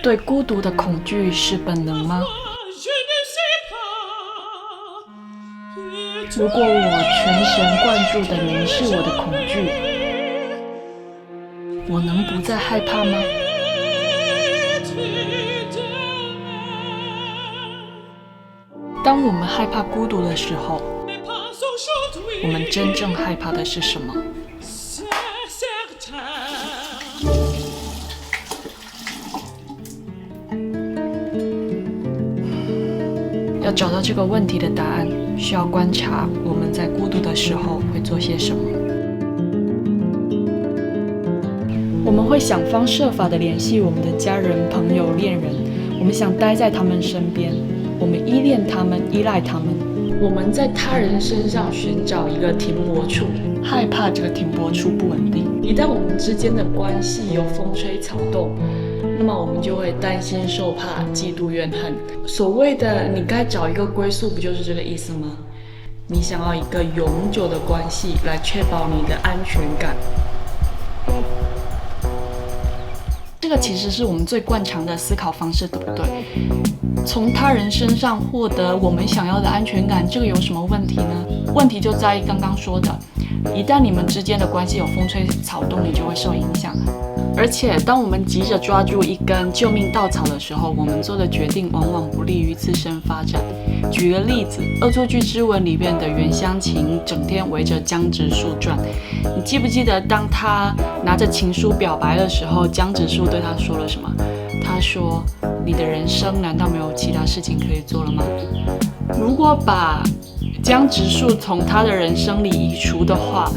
对孤独的恐惧是本能吗？如果我全神贯注地凝视我的恐惧，我能不再害怕吗？当我们害怕孤独的时候，我们真正害怕的是什么？要找到这个问题的答案，需要观察我们在孤独的时候会做些什么。我们会想方设法地联系我们的家人、朋友、恋人，我们想待在他们身边，我们依恋他们，依赖他们。我们在他人身上寻找一个停泊处，害怕这个停泊处不稳定。一旦我们之间的关系有风吹草动，那么我们就会担心受怕、嫉妒怨恨。所谓的你该找一个归宿，不就是这个意思吗？你想要一个永久的关系来确保你的安全感。这个其实是我们最惯常的思考方式，对不对？从他人身上获得我们想要的安全感，这个有什么问题呢？问题就在于刚刚说的，一旦你们之间的关系有风吹草动，你就会受影响。而且当我们急着抓住一根救命稻草的时候，我们做的决定往往不利于自身发展。举个例子，《恶作剧之吻》里面的袁湘琴整天围着江直树转，你记不记得当他拿着情书表白的时候，江直树对他说了什么？他说：你的人生难道没有其他事情可以做了吗？如果把江直树从他的人生里移除的话，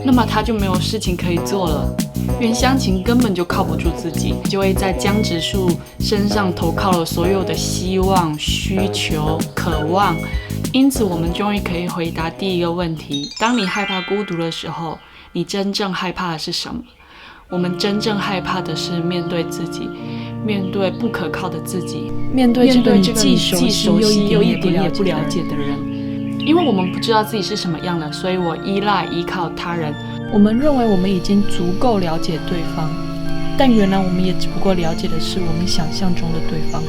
那么他就没有事情可以做了。袁湘琴根本就靠不住自己，就会在江直树身上投靠了所有的希望、需求、渴望。因此我们终于可以回答第一个问题：当你害怕孤独的时候，你真正害怕的是什么？我们真正害怕的是面对自己，面对不可靠的自己，面对这个你既熟悉又一点也不了解的人。因为我们不知道自己是什么样的，所以我依靠他人。我们认为我们已经足够了解对方，但原来我们也只不过了解的是我们想象中的对方。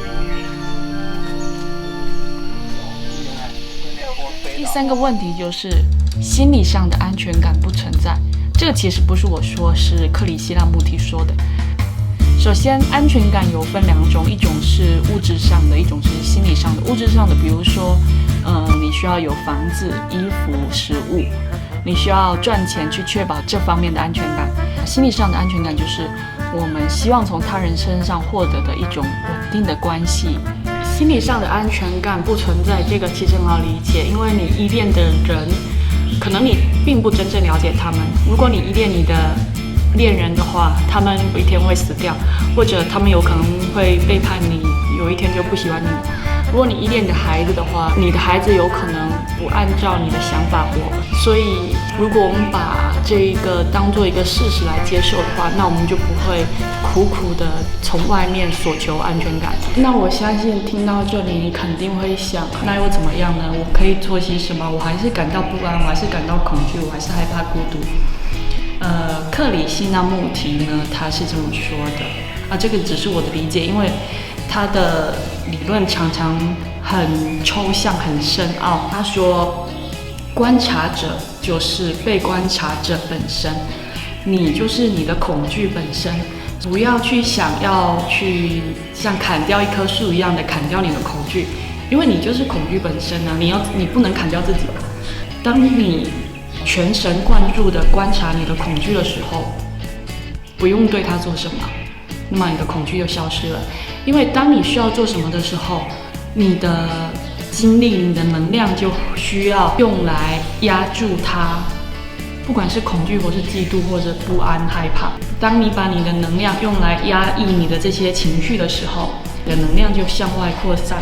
第三个问题就是心理上的安全感不存在。这个其实不是我说，是克里希那穆提说的。首先，安全感有分两种，一种是物质上的，一种是心理上的。物质上的，比如说，你需要有房子、衣服、食物，你需要赚钱去确保这方面的安全感。心理上的安全感就是我们希望从他人身上获得的一种稳定的关系。心理上的安全感不存在，这个其实很好理解，因为你依恋的人，可能你并不真正了解他们。如果你依恋你的恋人的话，他们有一天会死掉，或者他们有可能会背叛你，有一天就不喜欢你。如果你依恋你的孩子的话，你的孩子有可能不按照你的想法活。所以如果我们把这一个当做一个事实来接受的话，那我们就不会苦苦的从外面索求安全感。那我相信听到这里你肯定会想，那又怎么样呢？我可以做些什么？我还是感到不安，我还是感到恐惧，我还是害怕孤独。克里希那穆提呢，他是这么说的这个只是我的理解，因为他的理论常常很抽象、很深奥。他说，观察者就是被观察者本身，你就是你的恐惧本身。不要去想要去像砍掉一棵树一样的砍掉你的恐惧，因为你就是恐惧本身啊！你不能砍掉自己吧？当你全神贯注地观察你的恐惧的时候，不用对它做什么，那么你的恐惧就消失了。因为当你需要做什么的时候，你的精力、你的能量就需要用来压住它，不管是恐惧或是嫉妒或者不安、害怕。当你把你的能量用来压抑你的这些情绪的时候，你的能量就向外扩散。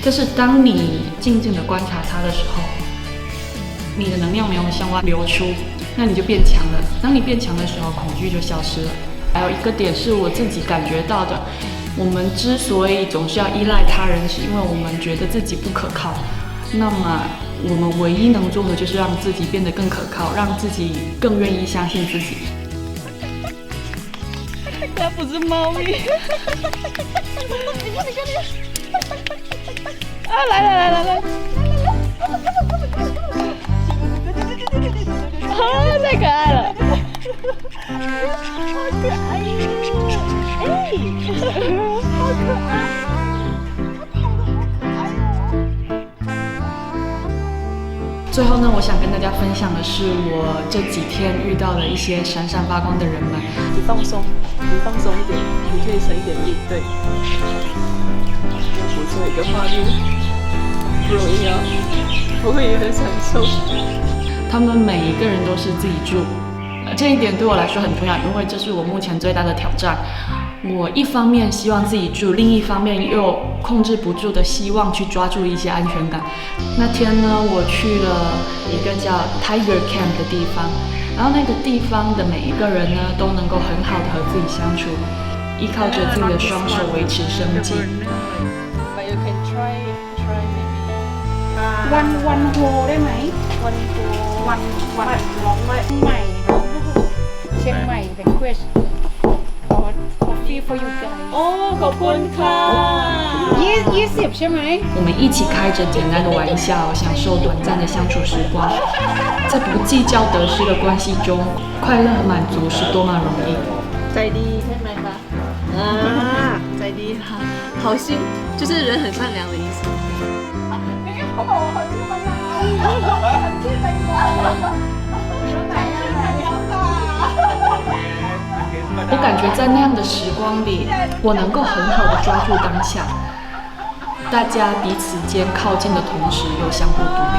但是当你静静地观察它的时候，你的能量没有向外流出，那你就变强了。当你变强的时候，恐惧就消失了。还有一个点是我自己感觉到的，我们之所以总是要依赖他人，是因为我们觉得自己不可靠。那么我们唯一能做的就是让自己变得更可靠，让自己更愿意相信自己。它不是猫咪。啊，来！啊，太可爱了！好可爱哟！哎，好可爱！最后呢，我想跟大家分享的是我这几天遇到的一些闪闪发光的人们。你放松一点，你可以省一点力，对。要捕捉一个画面，不容易啊，我会也很享受。他们每一个人都是自己住，这一点对我来说很重要，因为这是我目前最大的挑战。我一方面希望自己住，另一方面又控制不住的希望去抓住一些安全感。那天呢，我去了一个叫 Tiger Camp 的地方，然后那个地方的每一个人呢，都能够很好的和自己相处，依靠着自己的双手维持生计。But you can try maybe one hole ได้ไหม one for one ร้องไหม ใหม่เชียงใหม่ request coffee for you guys โอ้ขอบคุณค่ะ20ใช่ไหม我们一起开着简单的玩笑，享受短暂的相处时光，在不计较得失的关系中，快乐和满足是多么容易。ใจดีใช่ไหมคะใจดีค่ะ好心就是人很善良的意思我感觉在那样的时光里，我能够很好的抓住当下，大家彼此间靠近的同时又相互独立。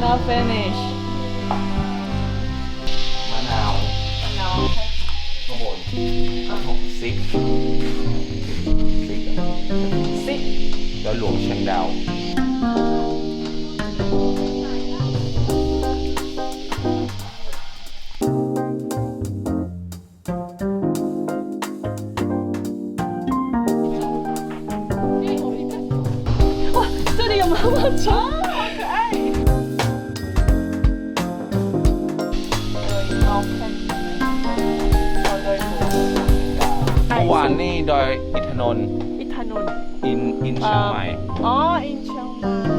Now finish. มะนาวข้างบนซิกดอยหลวงเชียงดาว哇这里有毛毛虫好可爱เมื่อวานนี่ดอยอินทนนท์ อินทนนท์ อินเชียงใหม่ อ๋ออินเชียงใหม่